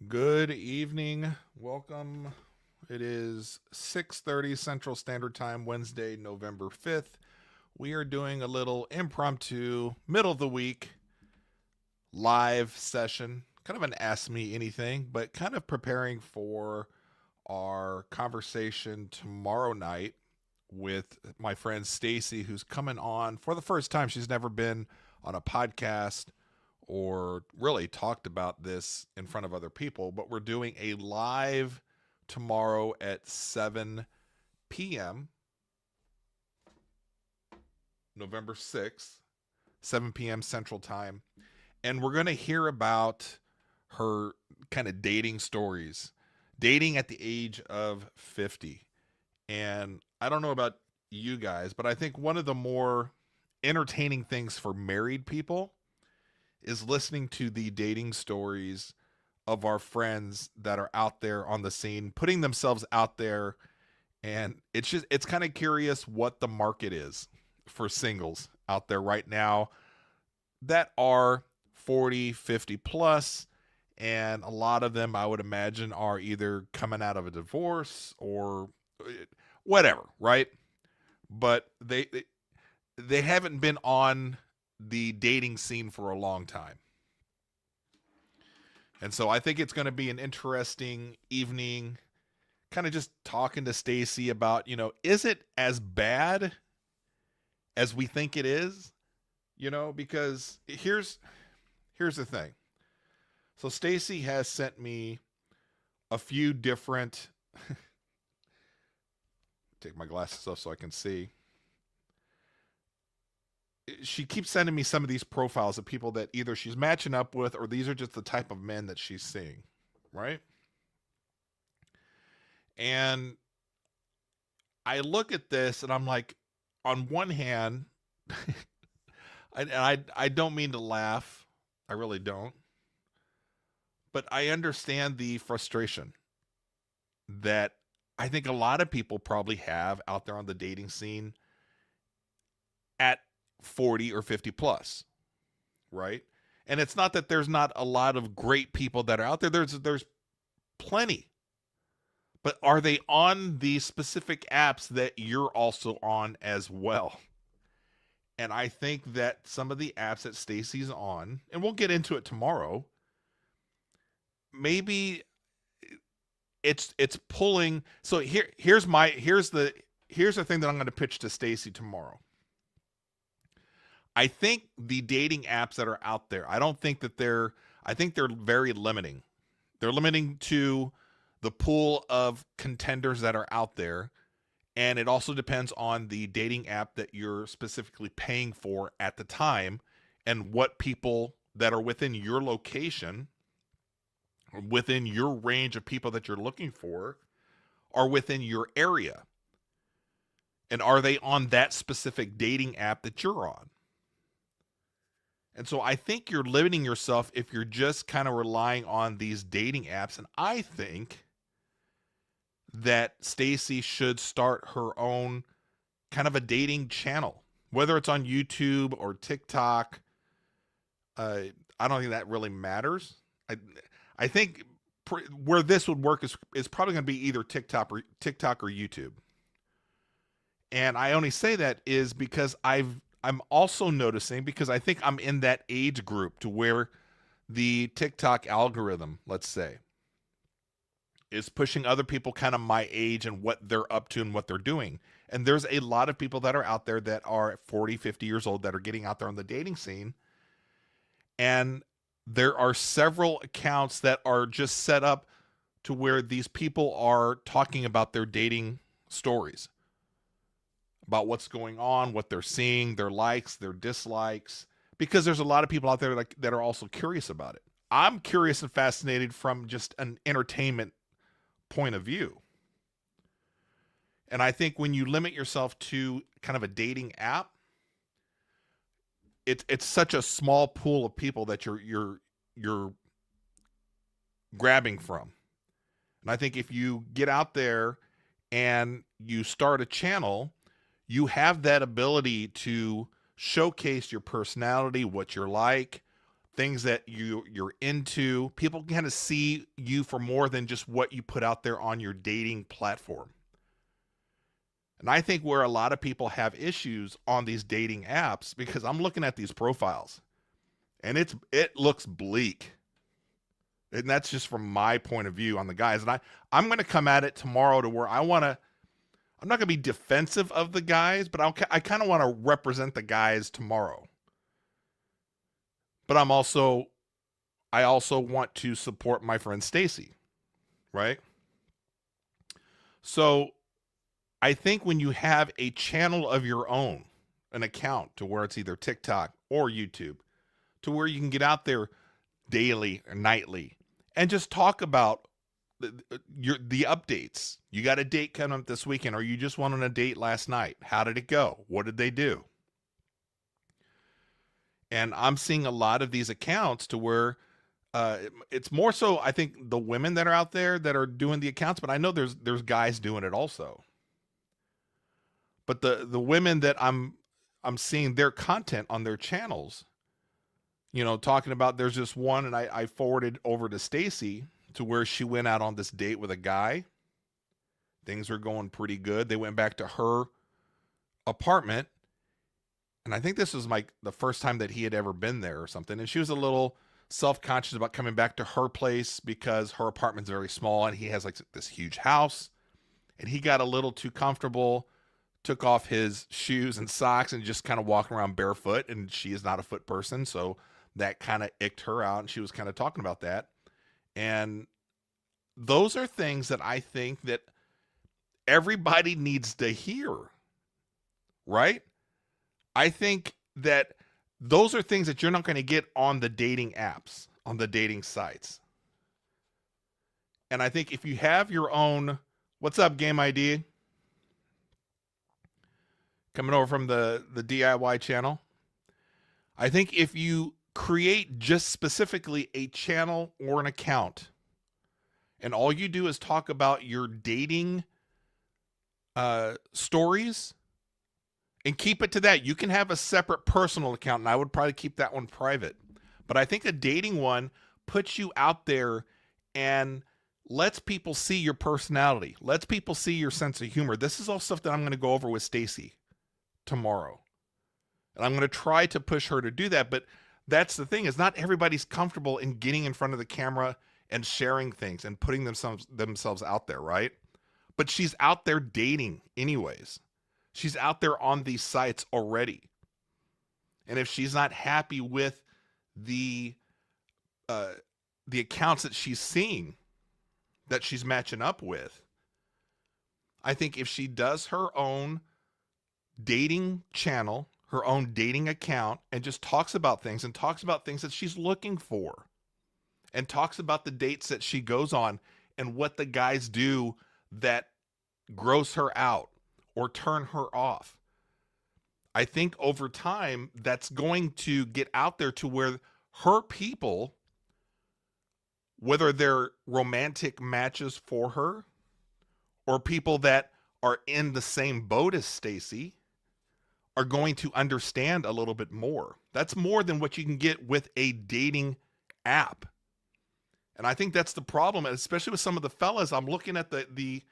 Good evening. Welcome. It is 6:30 Central Standard Time, Wednesday, November 5th. We are doing a little impromptu middle of the week live session, kind of an ask me anything, but kind of preparing for our conversation tomorrow night with my friend Stacey, who's coming on for the first time. She's never been on a podcast or really talked about this in front of other people, but we're doing a live tomorrow at 7 p.m., November 6th, 7 p.m. Central Time. And we're going to hear about her kind of dating stories, dating at the age of 50. And I don't know about you guys, but I think one of the more entertaining things for married people is listening to the dating stories of our friends that are out there on the scene, putting themselves out there. And it's kind of curious what the market is for singles out there right now that are 40, 50 plus. And a lot of them, I would imagine, are either coming out of a divorce or whatever, right? But they haven't been on the dating scene for a long time. And so I think it's going to be an interesting evening, kind of just talking to Stacey about, is it as bad as we think it is? Because here's the thing. So Stacey has sent me a few different take my glasses off so I can see. She keeps sending me some of these profiles of people that either she's matching up with or these are just the type of men that she's seeing, right? And I look at this and I'm like, on one hand, I don't mean to laugh. I really don't. But I understand the frustration that I think a lot of people probably have out there on the dating scene at 40 or 50 plus, right? And it's not that there's not a lot of great people that are out there. There's plenty. But are they on the specific apps that you're also on as well? And I think that some of the apps that Stacey's on, and we'll get into it tomorrow, maybe it's pulling. So here's the thing that I'm going to pitch to Stacey tomorrow. I think the dating apps that are out there, I think they're very limiting. They're limiting to the pool of contenders that are out there. And it also depends on the dating app that you're specifically paying for at the time and what people that are within your location, within your range of people that you're looking for, are within your area. And are they on that specific dating app that you're on? And so I think you're limiting yourself if you're just kind of relying on these dating apps. And I think that Stacey should start her own kind of a dating channel, whether it's on YouTube or TikTok. I don't think that really matters. I think where this would work is probably going to be either TikTok or YouTube. And I only say that is because I'm also noticing, because I think I'm in that age group to where the TikTok algorithm, let's say, is pushing other people kind of my age and what they're up to and what they're doing. And there's a lot of people that are out there that are 40, 50 years old that are getting out there on the dating scene. And there are several accounts that are just set up to where these people are talking about their dating stories, about what's going on, what they're seeing, their likes, their dislikes, because there's a lot of people out there that are also curious about it. I'm curious and fascinated from just an entertainment point of view. And I think when you limit yourself to kind of a dating app, it's such a small pool of people that you're grabbing from. And I think if you get out there and you start a channel, you have that ability to showcase your personality, what you're like, things that you're into. People can kind of see you for more than just what you put out there on your dating platform. And I think where a lot of people have issues on these dating apps, because I'm looking at these profiles and it looks bleak. And that's just from my point of view on the guys. And I'm going to come at it tomorrow to where I'm not going to be defensive of the guys, but I kind of want to represent the guys tomorrow. But I also want to support my friend Stacey, right? So I think when you have a channel of your own, an account to where it's either TikTok or YouTube, to where you can get out there daily or nightly and just talk about the updates. You got a date coming up this weekend, or you just went on a date last night. How did it go? What did they do? And I'm seeing a lot of these accounts to where it's more so, I think, the women that are out there that are doing the accounts, but I know there's guys doing it also. But the women that I'm seeing their content on their channels, talking about, there's just one, and I forwarded over to Stacey, to where she went out on this date with a guy. Things were going pretty good. They went back to her apartment, and I think this was like the first time that he had ever been there or something. And she was a little self-conscious about coming back to her place because her apartment's very small and he has like this huge house. And he got a little too comfortable, took off his shoes and socks and just kind of walking around barefoot. And she is not a foot person, so that kind of icked her out. And she was kind of talking about that. And those are things that I think that everybody needs to hear, right? I think that those are things that you're not going to get on the dating apps, on the dating sites. And I think if you have your own, what's up, Game ID? Coming over from the DIY channel. I think if you create just specifically a channel or an account, and all you do is talk about your dating stories, and keep it to that. You can have a separate personal account, and I would probably keep that one private. But I think a dating one puts you out there and lets people see your personality, lets people see your sense of humor. This is all stuff that I'm going to go over with Stacey tomorrow. And I'm going to try to push her to do that. But that's the thing, is not everybody's comfortable in getting in front of the camera and sharing things and putting themselves out there, right? But she's out there dating anyways. She's out there on these sites already. And if she's not happy with the accounts that she's seeing, that she's matching up with, I think if she does her own dating channel, her own dating account, and just talks about things that she's looking for, and talks about the dates that she goes on and what the guys do that gross her out or turn her off, I think over time that's going to get out there to where her people, whether they're romantic matches for her or people that are in the same boat as Stacey, are going to understand a little bit more. That's more than what you can get with a dating app. And I think that's the problem, especially with some of the fellas. I'm looking at the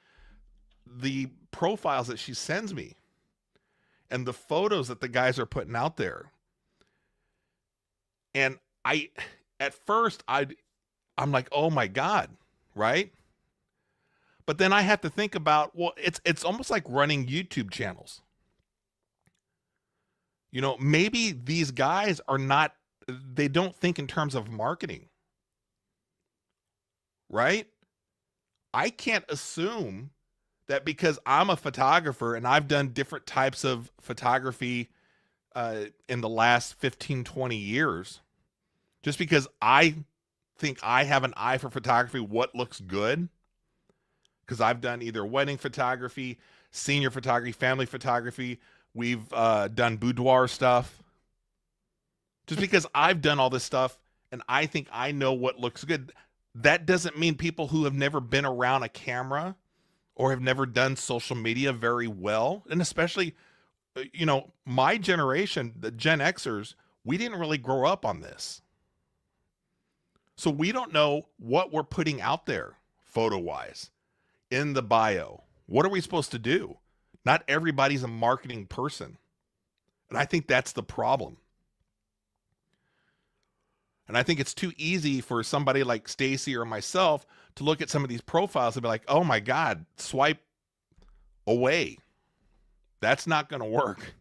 profiles that she sends me and the photos that the guys are putting out there. And at first I'm like, oh my God, right? But then I have to think about, well, it's almost like running YouTube channels. Maybe these guys they don't think in terms of marketing, right? I can't assume that because I'm a photographer and I've done different types of photography in the last 15, 20 years, just because I think I have an eye for photography, what looks good, because I've done either wedding photography, senior photography, family photography. We've done boudoir stuff. Just because I've done all this stuff and I think I know what looks good, that doesn't mean people who have never been around a camera or have never done social media very well, and especially, my generation, the Gen Xers, we didn't really grow up on this. So we don't know what we're putting out there photo wise in the bio. What are we supposed to do? Not everybody's a marketing person. And I think that's the problem. And I think it's too easy for somebody like Stacey or myself to look at some of these profiles and be like, oh my God, swipe away. That's not going to work.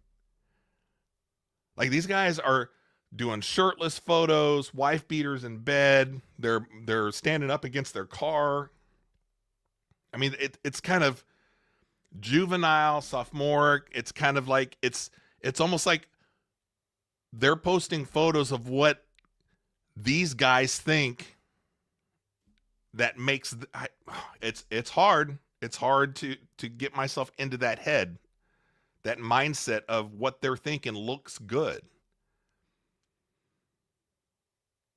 Like these guys are doing shirtless photos, wife beaters in bed. They're standing up against their car. I mean, it's kind of juvenile, sophomoric. It's kind of like it's almost like they're posting photos of what these guys think that makes it's hard. It's hard to get myself into that head, that mindset of what they're thinking looks good.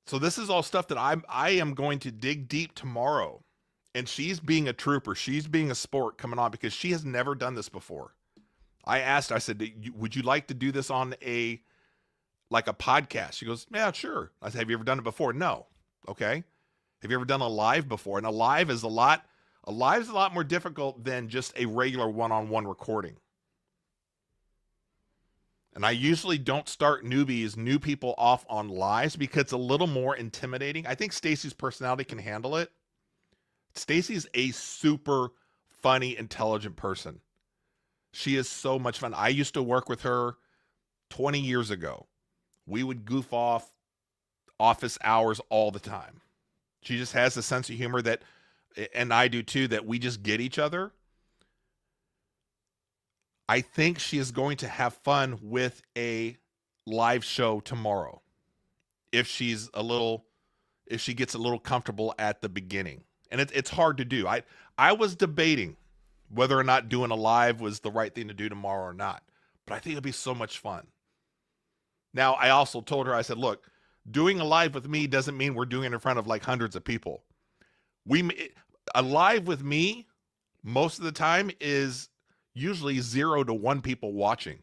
So this is all stuff that I am going to dig deep tomorrow. And she's being a trooper. She's being a sport coming on because she has never done this before. I asked, I said, would you like to do this on a podcast? She goes, yeah, sure. I said, have you ever done it before? No. Okay. Have you ever done a live before? And a live is a lot more difficult than just a regular one-on-one recording. And I usually don't start new people off on lives because it's a little more intimidating. I think Stacey's personality can handle it. Stacey's a super funny, intelligent person. She is so much fun. I used to work with her 20 years ago. We would goof off office hours all the time. She just has a sense of humor that, and I do too, that we just get each other. I think she is going to have fun with a live show tomorrow. If she gets a little comfortable at the beginning. And it's hard to do. I was debating whether or not doing a live was the right thing to do tomorrow or not. But I think it'll be so much fun. Now, I also told her, I said, look, doing a live with me doesn't mean we're doing it in front of like hundreds of people. A live with me, most of the time, is usually 0 to 1 people watching.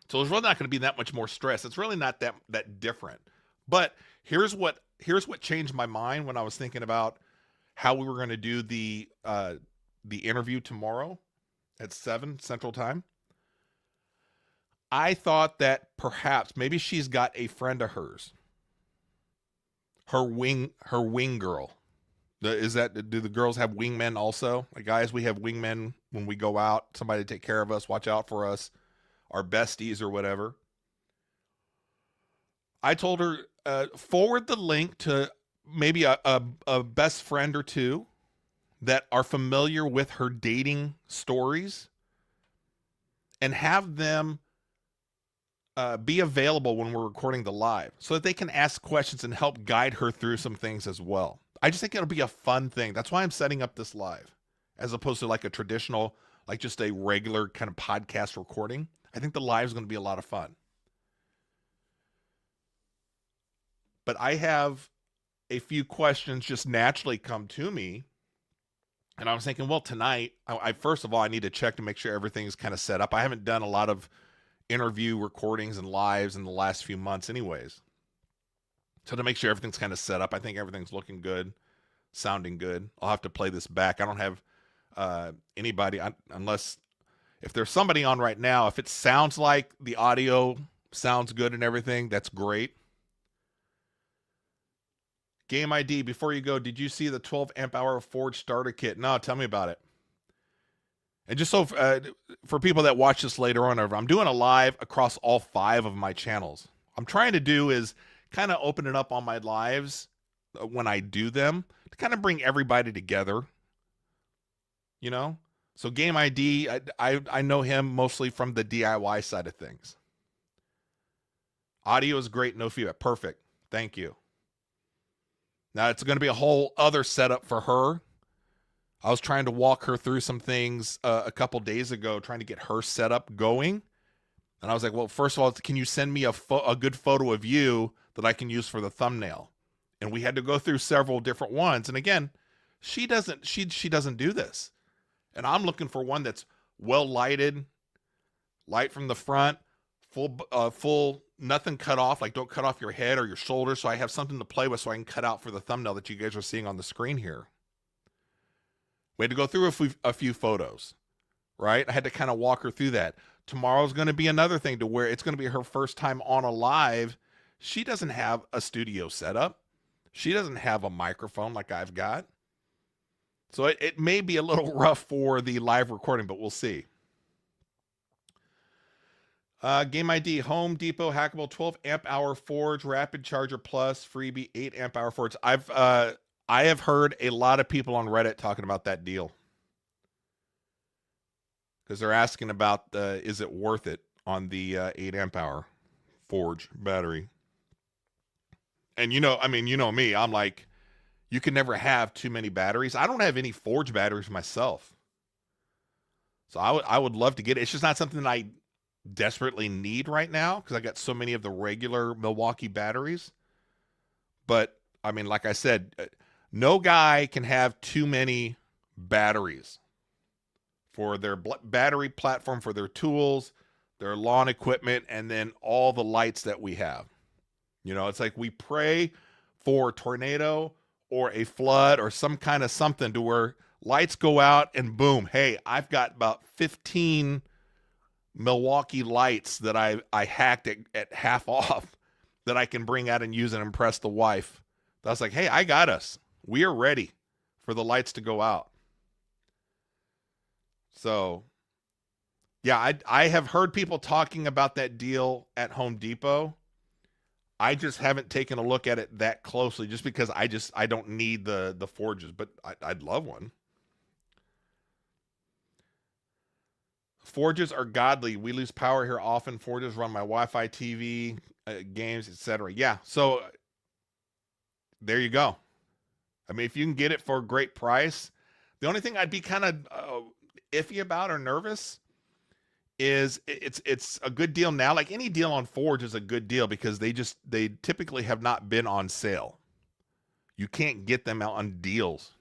So there's really not going to be that much more stress. It's really not that different. But here's what changed my mind when I was thinking about how we were going to do the interview tomorrow at 7 Central Time. I thought that perhaps maybe she's got a friend of hers, her wing girl. Do the girls have wingmen also? Like guys, we have wingmen when we go out, somebody to take care of us, watch out for us, our besties or whatever. I told her, forward the link to maybe a best friend or two that are familiar with her dating stories and have them be available when we're recording the live so that they can ask questions and help guide her through some things as well. I just think it'll be a fun thing. That's why I'm setting up this live as opposed to like a traditional, like just a regular kind of podcast recording. I think the live is going to be a lot of fun. But I have a few questions just naturally come to me. And I was thinking, well, tonight, I first of all, I need to check to make sure everything's kind of set up. I haven't done a lot of interview recordings and lives in the last few months anyways. So to make sure everything's kind of set up, I think everything's looking good, sounding good. I'll have to play this back. I don't have anybody, unless if there's somebody on right now, if it sounds like the audio sounds good and everything, that's great. Game ID, before you go, did you see the 12 amp hour Forge starter kit? No, tell me about it. And just so for people that watch this later on, I'm doing a live across all 5 of my channels. I'm trying to do is kind of open it up on my lives when I do them to kind of bring everybody together, you know? So Game ID, I know him mostly from the DIY side of things. Audio is great, no feedback. Perfect. Thank you. Now it's going to be a whole other setup for her. I was trying to walk her through some things a couple days ago, trying to get her setup going. And I was like, well, first of all, can you send me a good photo of you that I can use for the thumbnail? And we had to go through several different ones. And again, she doesn't do this. And I'm looking for one that's well lighted, light from the front, full nothing cut off, like don't cut off your head or your shoulder, so I have something to play with so I can cut out for the thumbnail that you guys are seeing on the screen here. We had to go through a few photos, right? I had to kind of walk her through that. Tomorrow's going to be another thing to where it's going to be her first time on a live. She doesn't have a studio setup. She doesn't have a microphone like I've got. So it may be a little rough for the live recording, but we'll see. Game ID, Home Depot hackable 12 amp hour Forge Rapid Charger Plus freebie 8 amp hour Forge. I have heard a lot of people on Reddit talking about that deal because they're asking about is it worth it on the 8 amp hour Forge battery. And you know me, I'm like, you can never have too many batteries. I don't have any Forge batteries myself, so I would love to get it. It's just not something that I desperately need right now because I got so many of the regular Milwaukee batteries. But I mean, like I said, no guy can have too many batteries for their battery platform, for their tools, their lawn equipment, and then all the lights that we have. You know, it's like we pray for a tornado or a flood or some kind of something to where lights go out and boom, hey, I've got about 15 Milwaukee lights that I hacked at half off that I can bring out and use and impress the wife. That's like, hey, I got us. We are ready for the lights to go out. So, yeah, I have heard people talking about that deal at Home Depot. I just haven't taken a look at it that closely just because I don't need the Forges, but I'd love one. Forges are godly. We lose power here often. Forges run my Wi-Fi, TV, games, etc. Yeah, so there you go. I mean, if you can get it for a great price, the only thing I'd be kind of iffy about or nervous is it's a good deal now. Like any deal on Forge is a good deal because they typically have not been on sale. You can't get them out on deals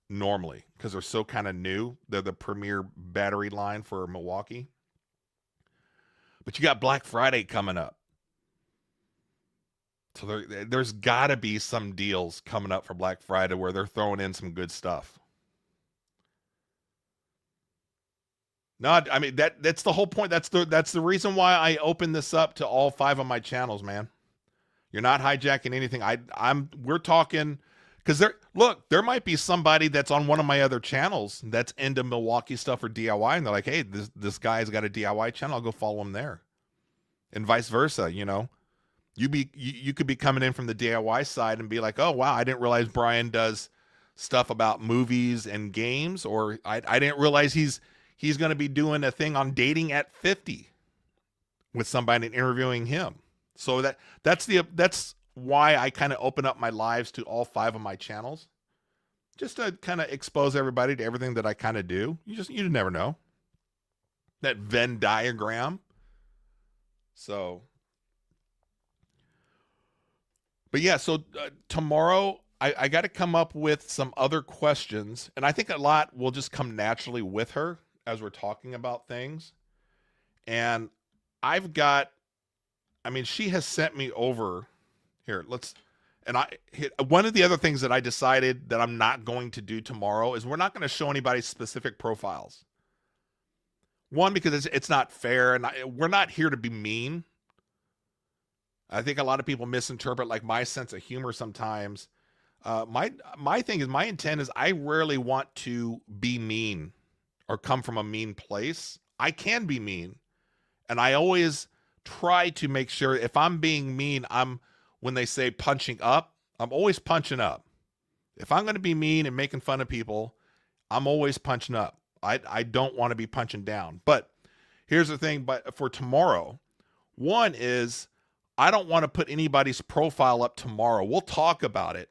normally because they're so kind of new. They're the premier battery line for Milwaukee. But you got Black Friday coming up. So there's got to be some deals coming up for Black Friday where they're throwing in some good stuff. No, I mean that's the whole point. That's the reason why I opened this up to all 5 of my channels, man. You're not hijacking anything. We're talking because there might be somebody that's on one of my other channels that's into Milwaukee stuff or DIY, and they're like, hey, this guy's got a DIY channel. I'll go follow him there, and vice versa. You know, you could be coming in from the DIY side and be like, oh wow, I didn't realize Brian does stuff about movies and games, or I didn't realize he's going to be doing a thing on dating at 50 with somebody and interviewing him. So that's why I kind of open up my lives to all 5 of my channels, just to kind of expose everybody to everything that I kind of do. You never know. That Venn diagram. So, but yeah, so tomorrow I got to come up with some other questions, and I think a lot will just come naturally with her as we're talking about things. And she has sent me over here. One of the other things that I decided that I'm not going to do tomorrow is we're not going to show anybody specific profiles. One, because it's not fair, and we're not here to be mean. I think a lot of people misinterpret like my sense of humor sometimes. My thing is, my intent is I rarely want to be mean or come from a mean place. I can be mean, and I always try to make sure if I'm being mean, when they say punching up, I'm always punching up. If I'm going to be mean and making fun of people, I'm always punching up. I don't want to be punching down. But here's the thing, but for tomorrow, one is I don't want to put anybody's profile up tomorrow. We'll talk about it,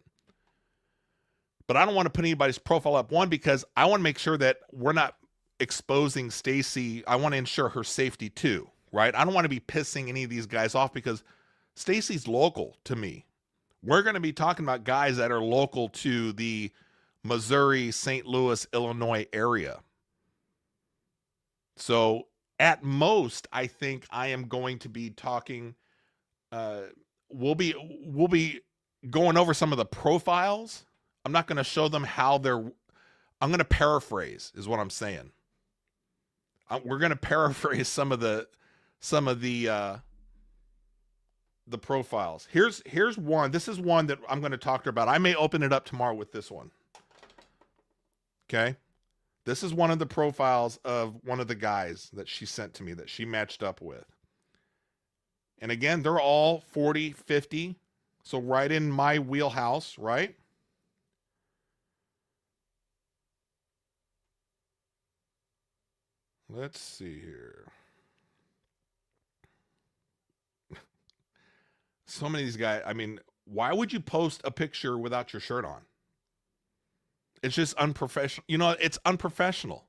but I don't want to put anybody's profile up. One, because I want to make sure that we're not exposing Stacey. I want to ensure her safety too, right? I don't want to be pissing any of these guys off because Stacey's local to me. We're going to be talking about guys that are local to the Missouri, St. Louis, Illinois area. So at most, I think I am going to be talking uh, we'll be going over some of the profiles. I'm not going to show them how they're. I'm going to paraphrase, is what I'm saying. We're going to paraphrase some of the profiles. Here's one. This is one that I'm going to talk to her about. I may open it up tomorrow with this one. Okay. This is one of the profiles of one of the guys that she sent to me that she matched up with. And again, they're all 40, 50. So right in my wheelhouse, right? Let's see here. So many of these guys, I mean, why would you post a picture without your shirt on? It's just unprofessional. You know, it's unprofessional.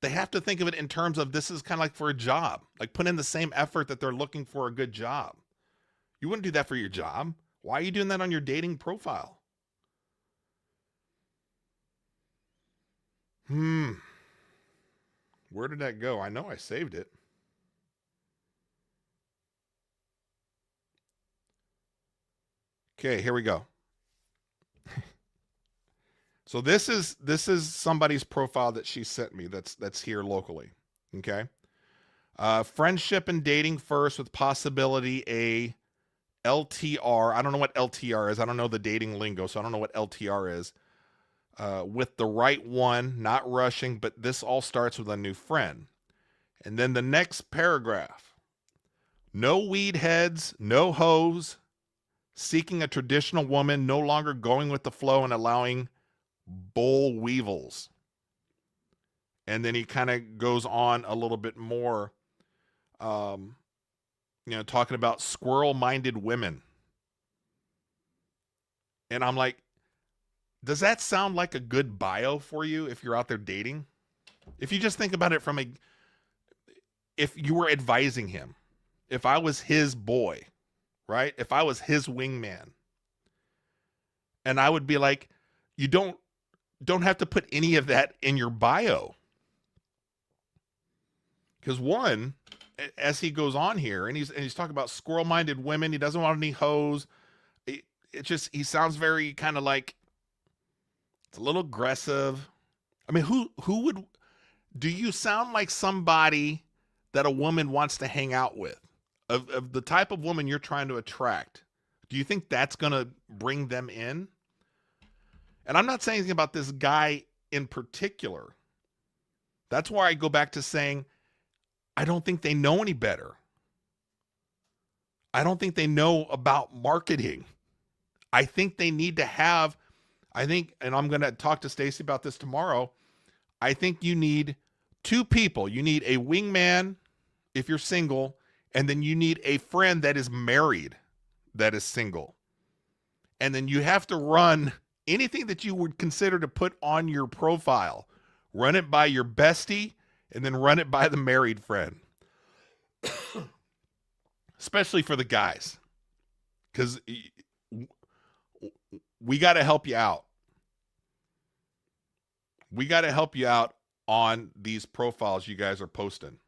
They have to think of it in terms of this is kind of like for a job, like put in the same effort that they're looking for a good job. You wouldn't do that for your job. Why are you doing that on your dating profile? Where did that go? I know I saved it. Okay, here we go. So this is somebody's profile that she sent me that's here locally. Okay. Friendship and dating first with possibility a LTR. I don't know what LTR is. I don't know the dating lingo, so I don't know what LTR is. With the right one, not rushing, but this all starts with a new friend. And then the next paragraph. No weed heads, no hoes, seeking a traditional woman, no longer going with the flow and allowing boll weevils. And then he kind of goes on a little bit more, talking about squirrel-minded women. And I'm like, does that sound like a good bio for you if you're out there dating? If you just think about it if you were advising him, if I was his boy, right? If I was his wingman, and I would be like, you don't have to put any of that in your bio. Because one, as he goes on here, and he's talking about squirrel-minded women, he doesn't want any hoes. He sounds very kind of like, it's a little aggressive. I mean, who would, do you sound like somebody that a woman wants to hang out with? Of the type of woman you're trying to attract, do you think that's going to bring them in? And I'm not saying anything about this guy in particular. That's why I go back to saying, I don't think they know any better. I don't think they know about marketing. I think they need to have, and I'm going to talk to Stacey about this tomorrow. I think you need two people. You need a wingman if you're single, and then you need a friend that is married that is single. And then you have to run anything that you would consider to put on your profile. Run it by your bestie, and then run it by the married friend. Especially for the guys. Because we got to help you out. We got to help you out on these profiles you guys are posting.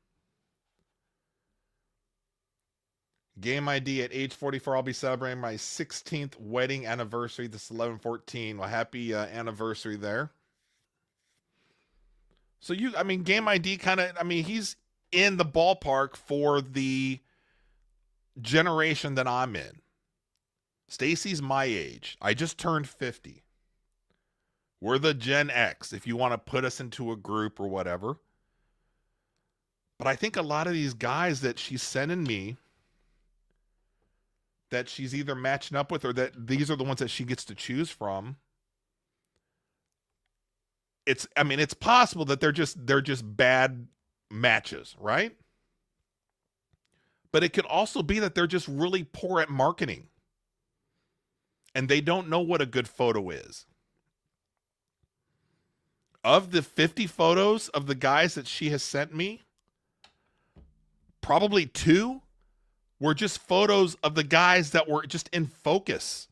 Game ID at age 44. I'll be celebrating my 16th wedding anniversary. This is 11/14. Well, happy anniversary there. So Game ID he's in the ballpark for the generation that I'm in. Stacey's my age. I just turned 50. We're the Gen X, if you want to put us into a group or whatever. But I think a lot of these guys that she's sending me, that she's either matching up with or that these are the ones that she gets to choose from, it's possible that they're just bad matches, right? But it could also be that they're just really poor at marketing and they don't know what a good photo is. Of the 50 photos of the guys that she has sent me, probably 2 were just photos of the guys that were just in focus.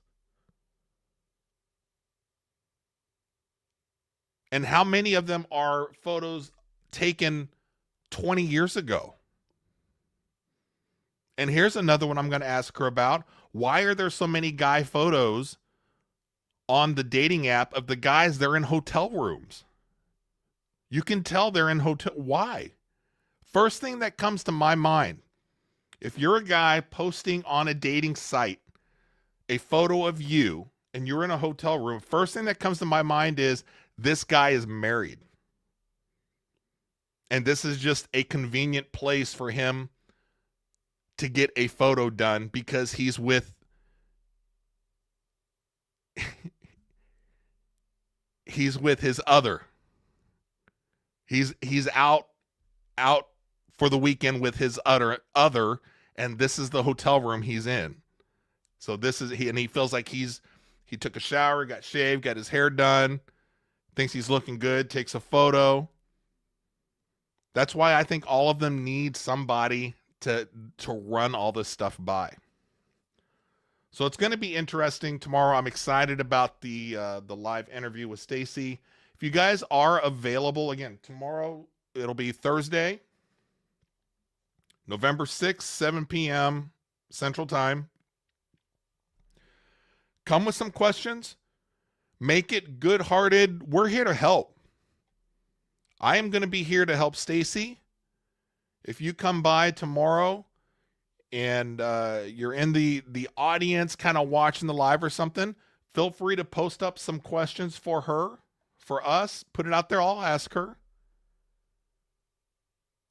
And how many of them are photos taken 20 years ago? And here's another one I'm going to ask her about. Why are there so many guy photos on the dating app of the guys they're in hotel rooms? You can tell they're in hotel. Why? First thing that comes to my mind, if you're a guy posting on a dating site a photo of you and you're in a hotel room, first thing that comes to my mind is this guy is married. And this is just a convenient place for him to get a photo done because he's with he's with his other. He's out for the weekend with his other, and this is the hotel room he's in. So this is he feels like he took a shower, got shaved, got his hair done, thinks he's looking good, takes a photo. That's why I think all of them need somebody to run all this stuff by. So it's going to be interesting tomorrow. I'm excited about the live interview with Stacey. If you guys are available, again, tomorrow it'll be Thursday, November 6th, 7 p.m. Central Time. Come with some questions. Make it good-hearted. We're here to help. I am going to be here to help Stacey. If you come by tomorrow and you're in the audience kind of watching the live or something, feel free to post up some questions for her, for us. Put it out there. I'll ask her.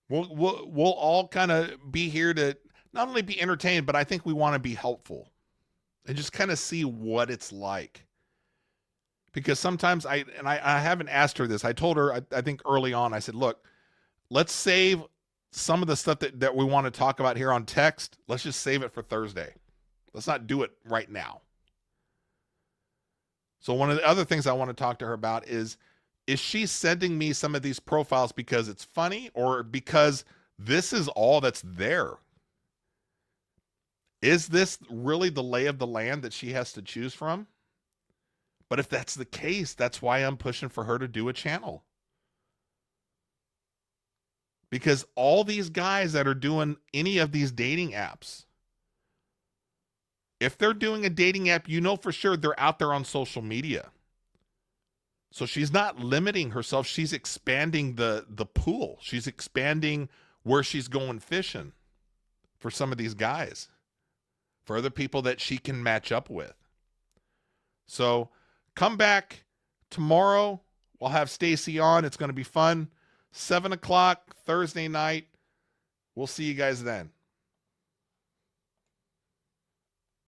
We'll all kind of be here to not only be entertained, but I think we want to be helpful and just kind of see what it's like. Because sometimes I haven't asked her this. I told her, I think early on, I said, look, let's save some of the stuff that we want to talk about here on text. Let's just save it for Thursday. Let's not do it right now. So one of the other things I want to talk to her about is she sending me some of these profiles because it's funny or because this is all that's there? Is this really the lay of the land that she has to choose from? But if that's the case, that's why I'm pushing for her to do a channel. Because all these guys that are doing any of these dating apps, if they're doing a dating app, you know for sure they're out there on social media. So she's not limiting herself. She's expanding the pool. She's expanding where she's going fishing for some of these guys, for other people that she can match up with. So come back tomorrow. We'll have Stacey on. It's going to be fun. 7 o'clock Thursday night. We'll see you guys then.